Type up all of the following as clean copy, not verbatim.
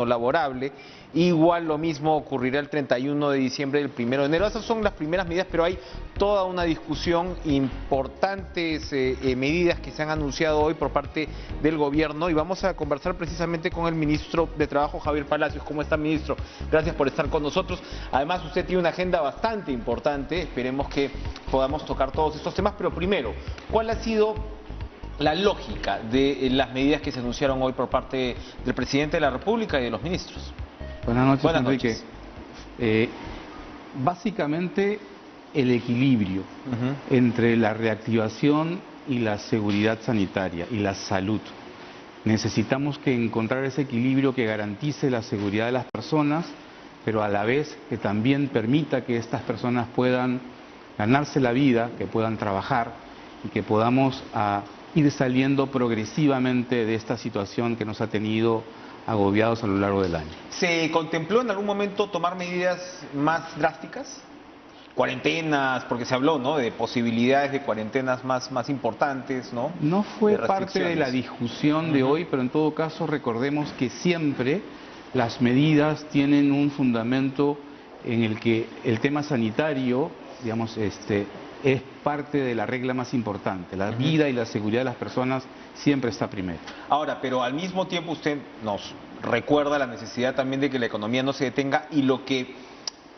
laborable. Igual lo mismo ocurrirá el 31 de diciembre y el 1 de enero. Esas son las primeras medidas, pero hay toda una discusión, importantes medidas que se han anunciado hoy por parte del gobierno, y vamos a conversar precisamente con el ministro de Trabajo, Javier Palacios. ¿Cómo está, ministro? Gracias por estar con nosotros. Además, usted tiene una agenda bastante importante. Esperemos que podamos tocar todos estos temas, pero primero, ¿cuál ha sido la lógica de las medidas que se anunciaron hoy por parte del presidente de la República y de los ministros? Buenas noches, Buenas Enrique. noches. Básicamente el equilibrio entre la reactivación y la seguridad sanitaria y la salud. Necesitamos que encontrar ese equilibrio que garantice la seguridad de las personas, pero a la vez que también permita que estas personas puedan ganarse la vida, que puedan trabajar y que podamos ir saliendo progresivamente de esta situación que nos ha tenido agobiados a lo largo del año. ¿Se contempló en algún momento tomar medidas más drásticas? Cuarentenas, porque se habló, ¿no?, de posibilidades de cuarentenas más importantes, ¿no? No fue parte de la discusión de hoy, pero en todo caso recordemos que siempre las medidas tienen un fundamento en el que el tema sanitario, digamos, es parte de la regla más importante. La vida y la seguridad de las personas siempre está primero. Ahora, pero al mismo tiempo usted nos recuerda la necesidad también de que la economía no se detenga, y lo que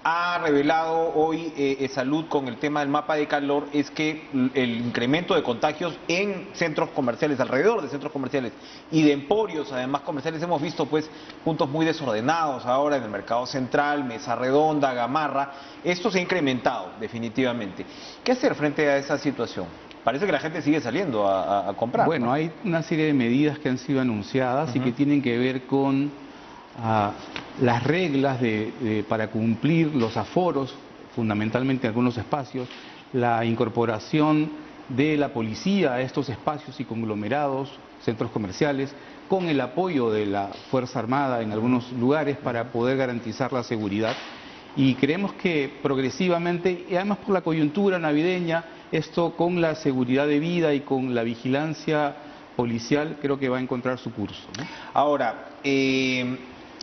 ha revelado hoy Salud con el tema del mapa de calor es que el incremento de contagios en centros comerciales, alrededor de centros comerciales y de emporios, además comerciales, hemos visto pues puntos muy desordenados ahora en el Mercado Central, Mesa Redonda, Gamarra. Esto se ha incrementado definitivamente. ¿Qué hacer frente a esa situación? Parece que la gente sigue saliendo a comprar. Bueno, ¿no? Hay una serie de medidas que han sido anunciadas y que tienen que ver con las reglas para cumplir los aforos, fundamentalmente en algunos espacios, la incorporación de la policía a estos espacios y conglomerados, centros comerciales, con el apoyo de la Fuerza Armada en algunos lugares para poder garantizar la seguridad. Y creemos que progresivamente, y además por la coyuntura navideña, esto con la seguridad de vida y con la vigilancia policial creo que va a encontrar su curso, ¿no? Ahora,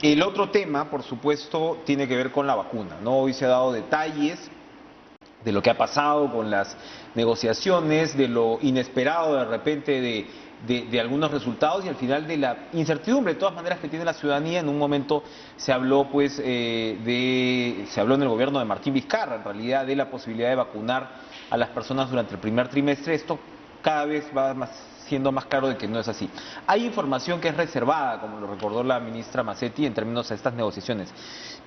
el otro tema, por supuesto, tiene que ver con la vacuna, ¿no? Hoy se ha dado detalles de lo que ha pasado con las negociaciones, de lo inesperado de repente de algunos resultados, y al final de la incertidumbre de todas maneras que tiene la ciudadanía. En un momento se habló pues se habló en el gobierno de Martín Vizcarra, en realidad, de la posibilidad de vacunar a las personas durante el primer trimestre. Esto cada vez va siendo más claro de que no es así. Hay información que es reservada, como lo recordó la ministra Mazzetti, en términos de estas negociaciones.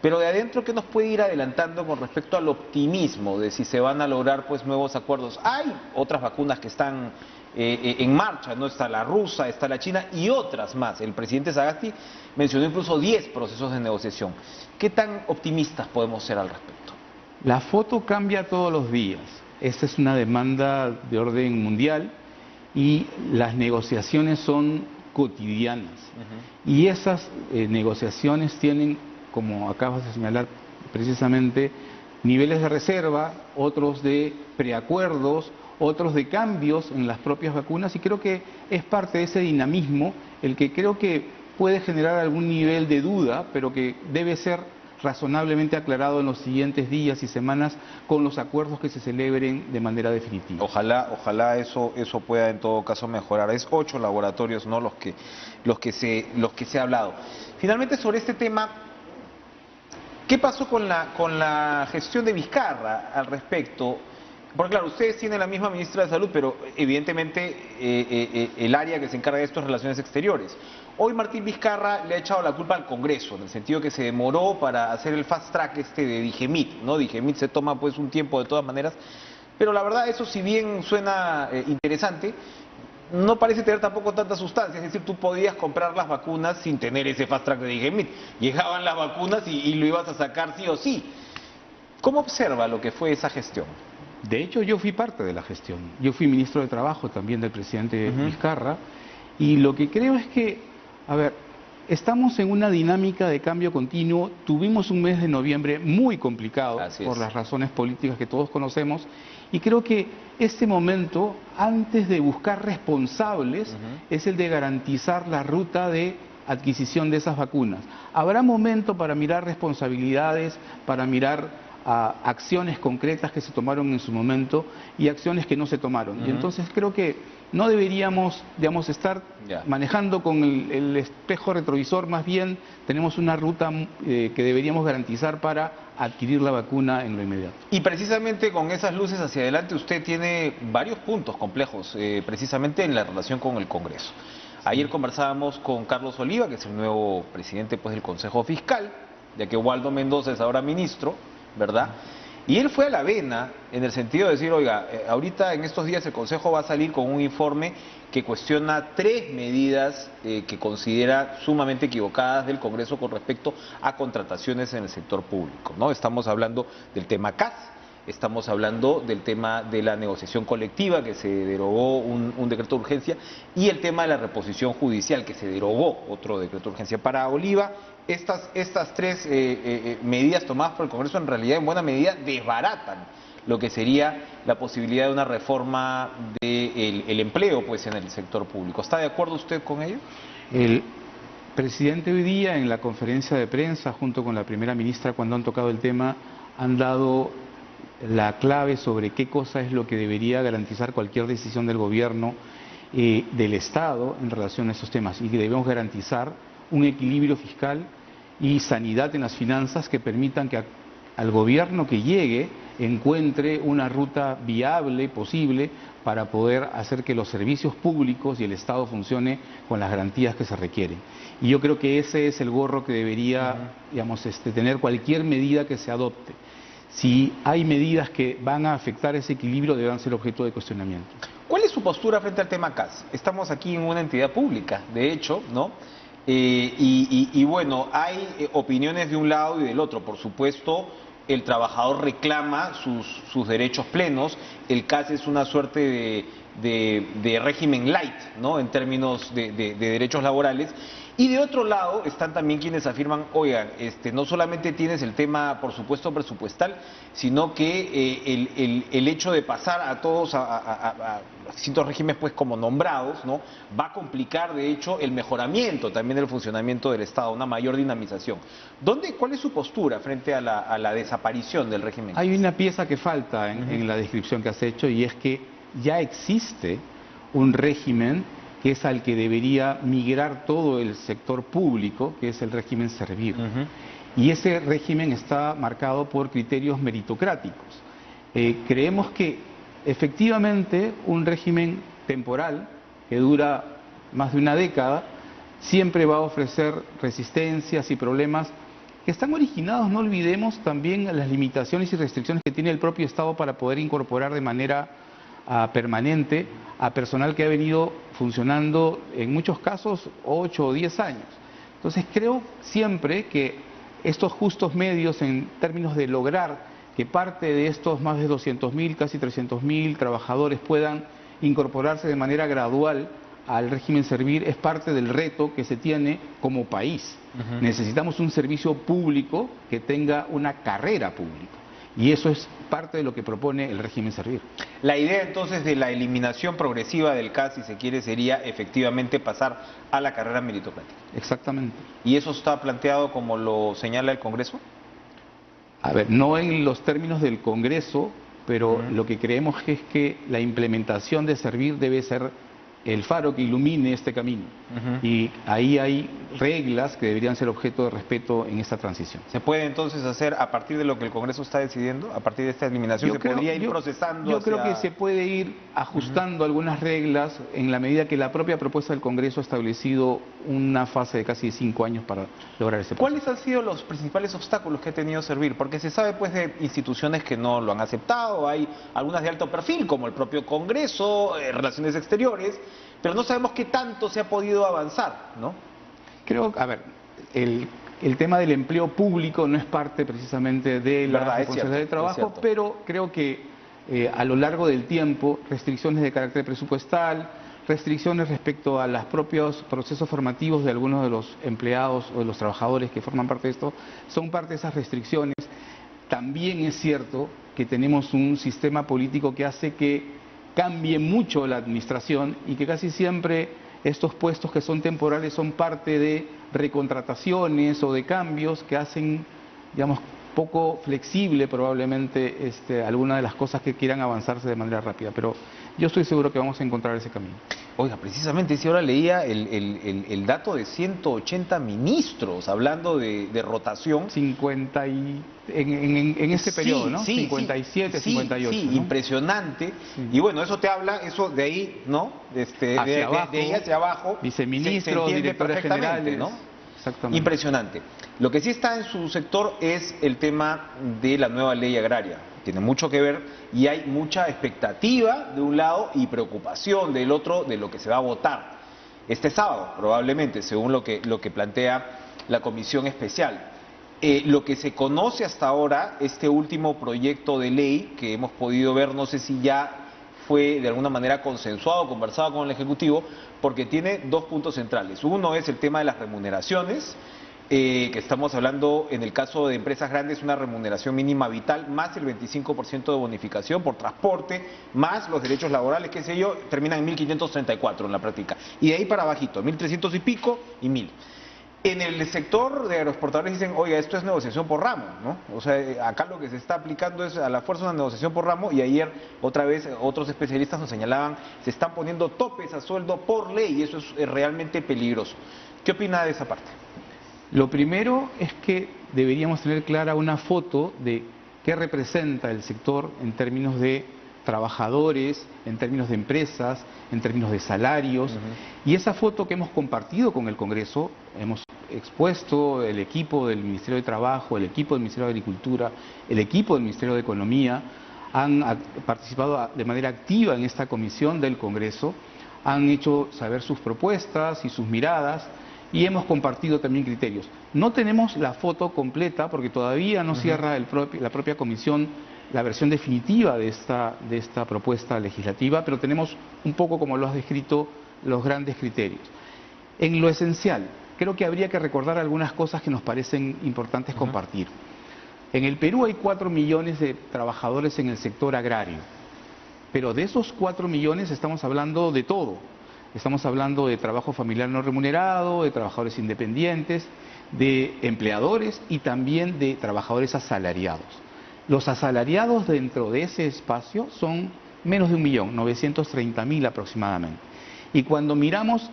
Pero de adentro, ¿qué nos puede ir adelantando con respecto al optimismo de si se van a lograr pues nuevos acuerdos? Hay otras vacunas que están en marcha, ¿no? Está la rusa, está la china y otras más. El presidente Sagasti mencionó incluso 10 procesos de negociación. ¿Qué tan optimistas podemos ser al respecto? La foto cambia todos los días. Esta es una demanda de orden mundial y las negociaciones son cotidianas. Y esas negociaciones tienen, como acabas de señalar precisamente, niveles de reserva, otros de preacuerdos, otros de cambios en las propias vacunas, y creo que es parte de ese dinamismo el que creo que puede generar algún nivel de duda, pero que debe ser razonablemente aclarado en los siguientes días y semanas con los acuerdos que se celebren de manera definitiva. Ojalá eso pueda en todo caso mejorar. Es 8 laboratorios, ¿no?, los que se ha hablado. Finalmente, sobre este tema, ¿qué pasó con la gestión de Vizcarra al respecto? Porque claro, ustedes tienen la misma ministra de Salud, pero evidentemente el área que se encarga de esto es Relaciones Exteriores. Hoy Martín Vizcarra le ha echado la culpa al Congreso, en el sentido que se demoró para hacer el fast track de Digemit, ¿no? Digemit se toma pues un tiempo de todas maneras, pero la verdad, eso, si bien suena interesante, no parece tener tampoco tanta sustancia. Es decir, tú podías comprar las vacunas sin tener ese fast track de Digemit. Llegaban las vacunas y lo ibas a sacar sí o sí. ¿Cómo observa lo que fue esa gestión? De hecho, yo fui parte de la gestión. Yo fui ministro de Trabajo también del presidente Vizcarra, y lo que creo es que, a ver, estamos en una dinámica de cambio continuo. Tuvimos un mes de noviembre muy complicado por las razones políticas que todos conocemos, y creo que este momento, antes de buscar responsables, es el de garantizar la ruta de adquisición de esas vacunas. Habrá momento para mirar responsabilidades, para mirar acciones concretas que se tomaron en su momento y acciones que no se tomaron. Y entonces creo que no deberíamos, digamos, estar manejando con el espejo retrovisor, más bien tenemos una ruta que deberíamos garantizar para adquirir la vacuna en lo inmediato. Y precisamente con esas luces hacia adelante usted tiene varios puntos complejos, precisamente en la relación con el Congreso. Ayer conversábamos con Carlos Oliva, que es el nuevo presidente pues, del Consejo Fiscal, ya que Waldo Mendoza es ahora ministro, ¿verdad? Y él fue a la vena en el sentido de decir, oiga, ahorita en estos días el Consejo va a salir con un informe que cuestiona 3 medidas que considera sumamente equivocadas del Congreso con respecto a contrataciones en el sector público, ¿no? Estamos hablando del tema CAS, estamos hablando del tema de la negociación colectiva, que se derogó un decreto de urgencia, y el tema de la reposición judicial, que se derogó otro decreto de urgencia. Para Oliva, estas 3 medidas tomadas por el Congreso en realidad en buena medida desbaratan lo que sería la posibilidad de una reforma del empleo pues en el sector público. ¿Está de acuerdo usted con ello? El presidente hoy día en la conferencia de prensa junto con la primera ministra, cuando han tocado el tema, han dado la clave sobre qué cosa es lo que debería garantizar cualquier decisión del gobierno, del Estado en relación a esos temas, y que debemos garantizar un equilibrio fiscal y sanidad en las finanzas que permitan que al gobierno que llegue encuentre una ruta viable, posible, para poder hacer que los servicios públicos y el Estado funcione con las garantías que se requieren. Y yo creo que ese es el gorro que debería, digamos, tener cualquier medida que se adopte. Si hay medidas que van a afectar ese equilibrio, deben ser objeto de cuestionamiento. ¿Cuál es su postura frente al tema CAS? Estamos aquí en una entidad pública, de hecho, ¿no? Y bueno, hay opiniones de un lado y del otro. Por supuesto, el trabajador reclama sus derechos plenos. El CAS es una suerte de régimen light, ¿no? En términos de derechos laborales. Y de otro lado están también quienes afirman, oigan, no solamente tienes el tema, por supuesto, presupuestal, sino que el hecho de pasar a todos a distintos regímenes, pues como nombrados, ¿no? Va a complicar, de hecho, el mejoramiento también del funcionamiento del Estado, una mayor dinamización. ¿Cuál es su postura frente a la desaparición del régimen? Hay una pieza que falta en la descripción que has hecho, y es que ya existe un régimen que es al que debería migrar todo el sector público, que es el régimen Servir. Y ese régimen está marcado por criterios meritocráticos. Creemos que efectivamente un régimen temporal, que dura más de una década, siempre va a ofrecer resistencias y problemas que están originados, no olvidemos, también las limitaciones y restricciones que tiene el propio Estado para poder incorporar de manera permanente a personal que ha venido funcionando en muchos casos 8 o 10 años. Entonces creo siempre que estos justos medios en términos de lograr que parte de estos más de 200.000, casi 300.000 trabajadores puedan incorporarse de manera gradual al régimen Servir es parte del reto que se tiene como país. Necesitamos un servicio público que tenga una carrera pública. Y eso es parte de lo que propone el régimen Servir. La idea entonces de la eliminación progresiva del CAS, si se quiere, sería efectivamente pasar a la carrera meritocrática. Exactamente. ¿Y eso está planteado como lo señala el Congreso? A ver, no en los términos del Congreso, pero lo que creemos es que la implementación de Servir debe ser el faro que ilumine este camino. Y ahí hay reglas que deberían ser objeto de respeto en esta transición. ¿Se puede entonces hacer a partir de lo que el Congreso está decidiendo? ¿A partir de esta eliminación podría ir procesando? Yo creo que se puede ir ajustando algunas reglas en la medida que la propia propuesta del Congreso ha establecido una fase de casi 5 años para lograr ese proceso. ¿Cuáles han sido los principales obstáculos que ha tenido Servir? Porque se sabe pues de instituciones que no lo han aceptado, hay algunas de alto perfil como el propio Congreso, Relaciones Exteriores, pero no sabemos qué tanto se ha podido avanzar, ¿no? Creo, a ver, el tema del empleo público no es parte precisamente de la responsabilidad de trabajo, pero creo que a lo largo del tiempo, restricciones de carácter presupuestal, restricciones respecto a los propios procesos formativos de algunos de los empleados o de los trabajadores que forman parte de esto, son parte de esas restricciones. También es cierto que tenemos un sistema político que hace que cambie mucho la administración y que casi siempre estos puestos que son temporales son parte de recontrataciones o de cambios que hacen, digamos, poco flexible probablemente alguna de las cosas que quieran avanzarse de manera rápida, pero yo estoy seguro que vamos a encontrar ese camino. Oiga, precisamente si ahora leía el dato de 180 ministros hablando de rotación. 50 en ese periodo, ¿no? Sí, 57, sí, 58. Sí, ¿no? Impresionante. Sí. Y bueno, eso te habla, eso de ahí, ¿no? Abajo, de ahí hacia abajo. Viceministros, directores generales, ¿no? Exactamente. Impresionante. Lo que sí está en su sector es el tema de la nueva ley agraria. Tiene mucho que ver y hay mucha expectativa de un lado y preocupación del otro de lo que se va a votar este sábado, probablemente, según lo que plantea la comisión especial. Lo que se conoce hasta ahora, este último proyecto de ley que hemos podido ver, no sé si ya fue de alguna manera consensuado, conversado con el Ejecutivo, porque tiene dos puntos centrales. Uno es el tema de las remuneraciones, que estamos hablando en el caso de empresas grandes, una remuneración mínima vital, más el 25% de bonificación por transporte, más los derechos laborales, qué sé yo, terminan en 1.534 en la práctica. Y de ahí para abajito, 1.300 y pico y 1.000. En el sector de agroexportadores dicen, oiga, esto es negociación por ramo, ¿no? O sea, acá lo que se está aplicando es a la fuerza una negociación por ramo, y ayer otra vez otros especialistas nos señalaban, se están poniendo topes a sueldo por ley y eso es realmente peligroso. ¿Qué opina de esa parte? Lo primero es que deberíamos tener clara una foto de qué representa el sector en términos de trabajadores, en términos de empresas, en términos de salarios. Y esa foto que hemos compartido con el Congreso, hemos expuesto el equipo del Ministerio de Trabajo, el equipo del Ministerio de Agricultura, el equipo del Ministerio de Economía, han participado de manera activa en esta comisión del Congreso, han hecho saber sus propuestas y sus miradas, y hemos compartido también criterios. No tenemos la foto completa porque todavía no cierra la propia comisión la versión definitiva de esta propuesta legislativa, pero tenemos un poco, como lo has descrito, los grandes criterios. En lo esencial, creo que habría que recordar algunas cosas que nos parecen importantes compartir. En el Perú hay 4 millones de trabajadores en el sector agrario, pero de esos 4 millones estamos hablando de todo. Estamos hablando de trabajo familiar no remunerado, de trabajadores independientes, de empleadores y también de trabajadores asalariados. Los asalariados dentro de ese espacio son menos de 1.930.000 aproximadamente. Y cuando miramos,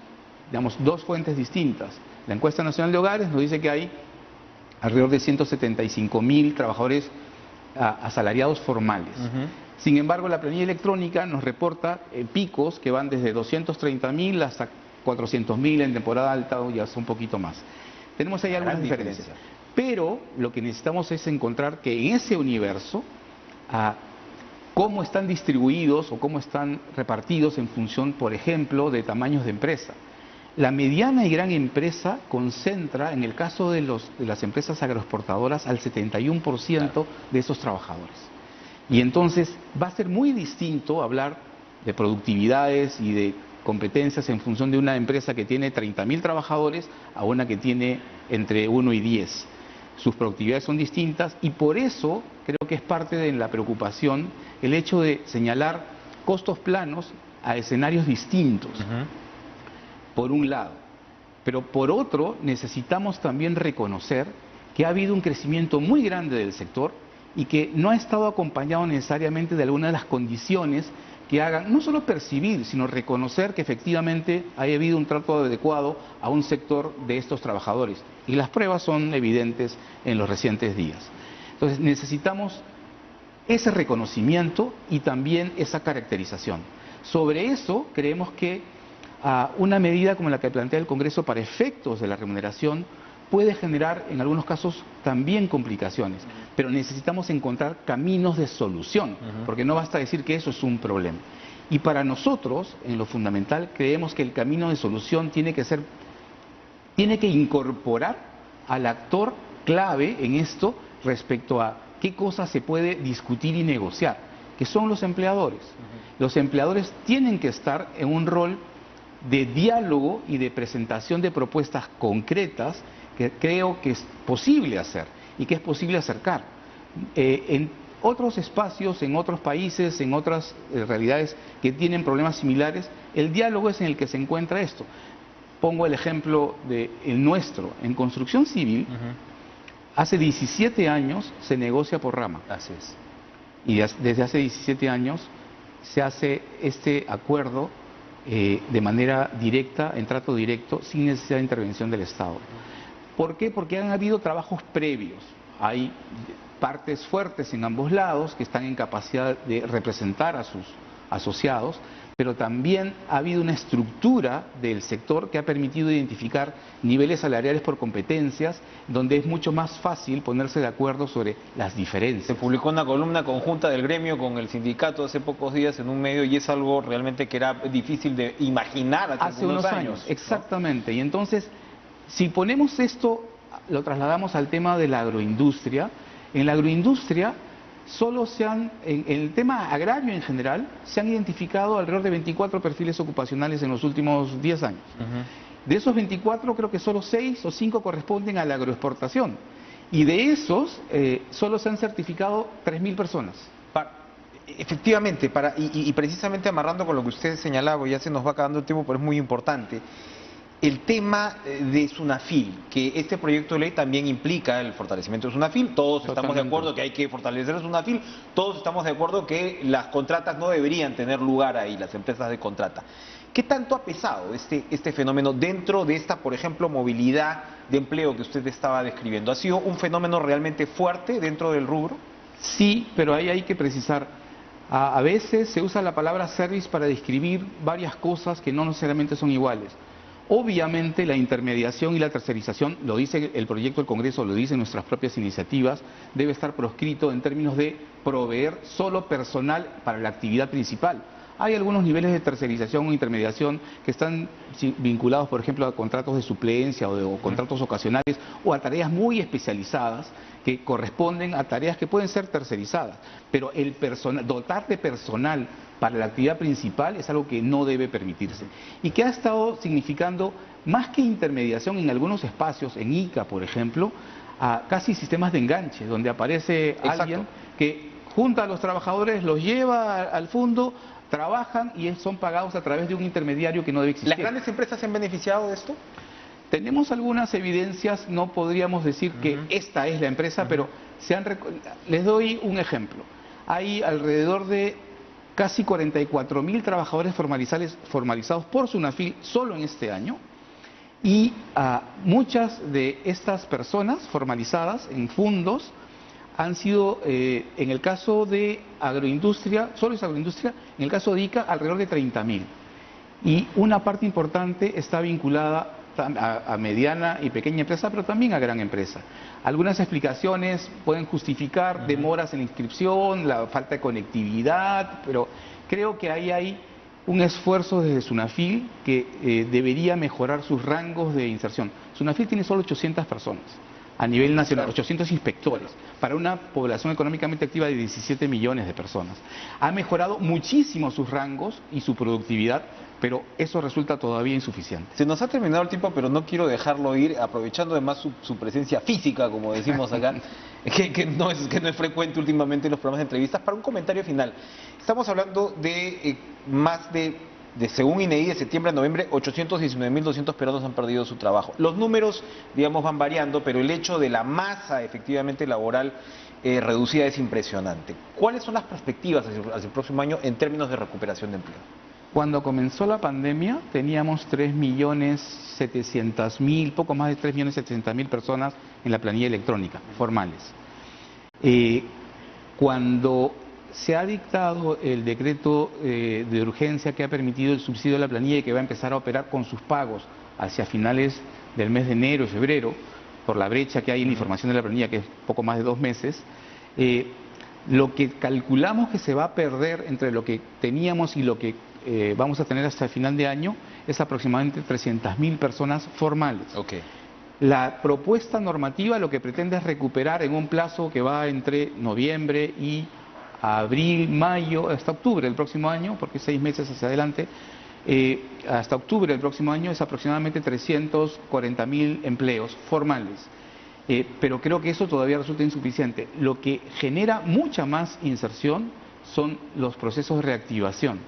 digamos, dos fuentes distintas, la encuesta nacional de hogares nos dice que hay alrededor de 175.000 trabajadores asalariados formales. Sin embargo, la planilla electrónica nos reporta picos que van desde 230.000 hasta 400.000 en temporada alta o ya un poquito más. Tenemos ahí algunas diferencias. Pero lo que necesitamos es encontrar que en ese universo, cómo están distribuidos o cómo están repartidos en función, por ejemplo, de tamaños de empresa. La mediana y gran empresa concentra, en el caso de las empresas agroexportadoras, al 71% de esos trabajadores. Y entonces va a ser muy distinto hablar de productividades y de competencias en función de una empresa que tiene 30.000 trabajadores a una que tiene entre 1 y 10. Sus productividades son distintas y por eso creo que es parte de la preocupación el hecho de señalar costos planos a escenarios distintos, por un lado. Pero por otro, necesitamos también reconocer que ha habido un crecimiento muy grande del sector y que no ha estado acompañado necesariamente de alguna de las condiciones que hagan no solo percibir, sino reconocer que efectivamente ha habido un trato adecuado a un sector de estos trabajadores. Y las pruebas son evidentes en los recientes días. Entonces necesitamos ese reconocimiento y también esa caracterización. Sobre eso creemos que una medida como la que plantea el Congreso para efectos de la remuneración puede generar en algunos casos también complicaciones, pero necesitamos encontrar caminos de solución, porque no basta decir que eso es un problema. Y para nosotros, en lo fundamental, creemos que el camino de solución tiene que incorporar al actor clave en esto respecto a qué cosas se puede discutir y negociar, que son los empleadores. Los empleadores tienen que estar en un rol de diálogo y de presentación de propuestas concretas que creo que es posible hacer y que es posible acercar. otros espacios, en otros países, en otras realidades que tienen problemas similares, el diálogo es en el que se encuentra esto. Pongo el ejemplo de el nuestro. En construcción civil, hace 17 años se negocia por rama. Así es. Y desde hace 17 años se hace este acuerdo de manera directa, en trato directo, sin necesidad de intervención del Estado. ¿Por qué? Porque han habido trabajos previos. Hay partes fuertes en ambos lados que están en capacidad de representar a sus asociados, pero también ha habido una estructura del sector que ha permitido identificar niveles salariales por competencias, donde es mucho más fácil ponerse de acuerdo sobre las diferencias. Se publicó una columna conjunta del gremio con el sindicato hace pocos días en un medio y es algo realmente que era difícil de imaginar hace unos años. ¿No? Exactamente. Y entonces, si ponemos esto, lo trasladamos al tema de la agroindustria. En la agroindustria solo en el tema agrario en general, se han identificado alrededor de 24 perfiles ocupacionales en los últimos 10 años. De esos 24, creo que solo 6 o 5 corresponden a la agroexportación. Y de esos, solo se han certificado 3.000 personas. Efectivamente, y precisamente amarrando con lo que usted señalaba, ya se nos va acabando el tiempo, pero es muy importante. El tema de SUNAFIL, que este proyecto de ley también implica el fortalecimiento de SUNAFIL, todos estamos de acuerdo que hay que fortalecer el SUNAFIL, todos estamos de acuerdo que las contratas no deberían tener lugar ahí, las empresas de contrata. ¿Qué tanto ha pesado este fenómeno dentro de esta, por ejemplo, movilidad de empleo que usted estaba describiendo? ¿Ha sido un fenómeno realmente fuerte dentro del rubro? Sí, pero ahí hay que precisar. A veces se usa la palabra service para describir varias cosas que no necesariamente son iguales. Obviamente la intermediación y la tercerización, lo dice el proyecto del Congreso, lo dicen nuestras propias iniciativas, debe estar proscrito en términos de proveer solo personal para la actividad principal. Hay algunos niveles de tercerización o intermediación que están vinculados, por ejemplo, a contratos de suplencia o contratos ocasionales o a tareas muy especializadas que corresponden a tareas que pueden ser tercerizadas. Pero dotar de personal para la actividad principal es algo que no debe permitirse y que ha estado significando más que intermediación en algunos espacios, en ICA por ejemplo, a casi sistemas de enganche, donde aparece alguien que junta a los trabajadores, los lleva al fondo, trabajan y son pagados a través de un intermediario que no debe existir. ¿Las grandes empresas se han beneficiado de esto? Tenemos algunas evidencias, no podríamos decir que esta es la empresa, pero les doy un ejemplo. Hay alrededor de casi 44.000 trabajadores formalizados por SUNAFIL solo en este año y muchas de estas personas formalizadas en fondos han sido, en el caso de agroindustria, solo es agroindustria, en el caso de ICA alrededor de 30.000 y una parte importante está vinculada a mediana y pequeña empresa, pero también a gran empresa. Algunas explicaciones pueden justificar demoras en la inscripción, la falta de conectividad, pero creo que ahí hay un esfuerzo desde SUNAFIL que debería mejorar sus rangos de inserción. SUNAFIL tiene solo 800 personas a nivel nacional, 800 inspectores, para una población económicamente activa de 17 millones de personas. Ha mejorado muchísimo sus rangos y su productividad, pero eso resulta todavía insuficiente. Se nos ha terminado el tiempo, pero no quiero dejarlo ir, aprovechando además su presencia física, como decimos acá, que no es frecuente últimamente en los programas de entrevistas, para un comentario final. Estamos hablando de más de según INEI, de septiembre a noviembre, 819.200 peruanos han perdido su trabajo. Los números, digamos, van variando, pero el hecho de la masa efectivamente laboral reducida es impresionante. ¿Cuáles son las perspectivas hacia el próximo año en términos de recuperación de empleo? Cuando comenzó la pandemia teníamos 3.700.000, poco más de 3.700.000 personas en la planilla electrónica, formales. Cuando se ha dictado el decreto de urgencia que ha permitido el subsidio de la planilla y que va a empezar a operar con sus pagos hacia finales del mes de enero y febrero, por la brecha que hay en la información de la planilla, que es poco más de 2 meses, lo que calculamos que se va a perder entre lo que teníamos y lo que vamos a tener hasta el final de año es aproximadamente 300.000 personas formales. La propuesta normativa lo que pretende es recuperar en un plazo que va entre noviembre y abril, mayo, hasta octubre del próximo año, porque 6 meses hacia adelante, hasta octubre del próximo año es aproximadamente 340.000 empleos formales. pero creo que eso todavía resulta insuficiente. Lo que genera mucha más inserción son los procesos de reactivación,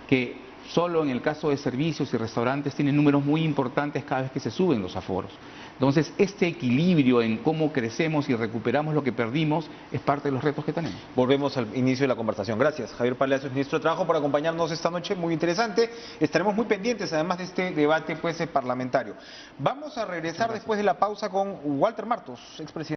que solo en el caso de servicios y restaurantes tienen números muy importantes cada vez que se suben los aforos. Entonces, este equilibrio en cómo crecemos y recuperamos lo que perdimos es parte de los retos que tenemos. Volvemos al inicio de la conversación. Gracias, Javier Palacios, ministro de Trabajo, por acompañarnos esta noche. Muy interesante. Estaremos muy pendientes, además de este debate parlamentario. Vamos a regresar después de la pausa con Walter Martos, expresidente.